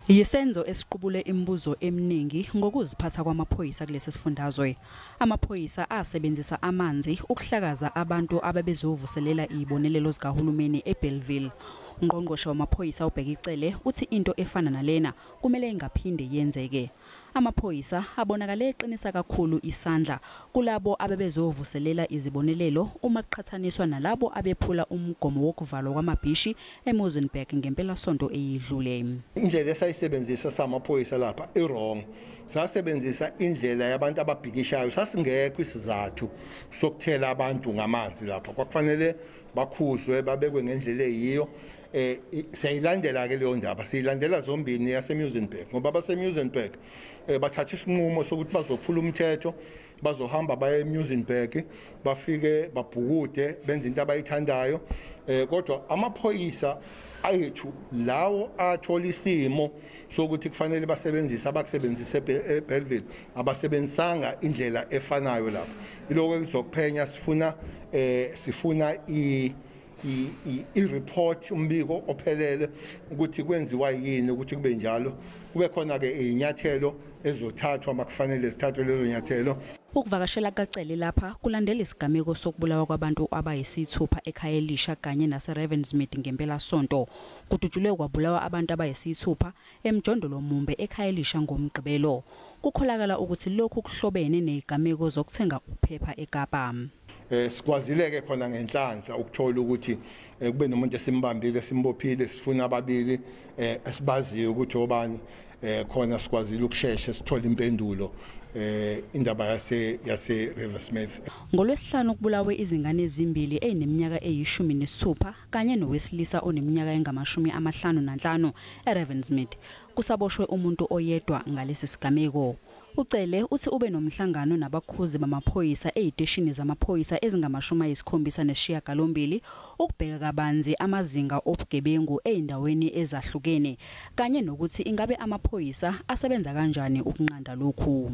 Yisenzo esiqubule imibuzo eminingi ngokuziphatha kwamaphoyisa kulesi sifundazwe. Amaphoyisa asebenzisa amanzi ukuhlakaza abantu ababezovuselela izibonelelo zikahulumeni eBellville. Ungqongqoshe wamaphoyisa uBhekicele uthi into efana nalena kumele ingaphinde yenzeke. Amaphoyisa abonakale eqinisa kakhulu isandla kulabo ababezovuselela izibonelelo uma kuqhathaniswa nalabo abephula umgomo wokuvalwa kwamabhishi eMozambique ngempelasonto edlule. Indlela esayisebenzisa samaphoyisa lapha wrong. Sasebenzisa indlela yabantu ababhikishayo, sasingekho isizathu sokuthela abantu ngamanzi lapha. Kwakufanele bakhuzwe babekwe ngendlela eyiyo. Siyayilandela ke leyo ndaba, siyilandela zombini yaseMozambique ngoba baseMozambique bathatha isinqumo sokuthi bazophula umthetho, bazohamba baye eMozambique, bafike babhukude benze into abayithandayo. Kodwa amaphoyisa ayethu lawo athola isimo sokuthi kufanele basebenzise abakusebenzise eBellville abasebenzisanga indlela efanayo lapha. Iloko kuzokuphenya sifuna i-report umbiko ophelele ukuthi kwenziwa yini ukuthi kube njalo, kube khona ke inyathelo ezothathwa makufanele sithathwe lezo nyathelo. Ukuvakashela kaCele lapha kulandela izigameko sokubulawa kwabantu abayisithupha ekhaya elisha kanye naseRavensmead ngempelasonto. Kudutshulwe kwabulawa abantu abayisithupha emjondolo mumbe ekhaya elisha ngomgqibelo. Kukholakala ukuthi lokhu kuhlobene nezigameko zokuthenga uphepha eKapa. Sikwazile ke khona ngenhlanhla ukuthola ukuthi kube nomuntu esimbambile simbophile, sifuna ababili esibaziyo ukuthi obani, khona sikwazile ukusheshsha sithola impendulo indaba yase Riversmith. NgoLwesihlanu kubulawe izingane ezimbili ezineminyaka eyi-16 kanye nowesilisa oneminyaka engama-55 eRavensmead. Kusaboshwe umuntu oyedwa ngalesi sigameko. UCele uthi ube nomhlangano nabakhuzi bamaphoyisa eziteshini zamaphoyisa ezingama-78 ukubheka kabanzi amazinga obugebengu ezindaweni ezahlukene kanye nokuthi ingabe amaphoyisa asebenza kanjani ukunqanda lokhu.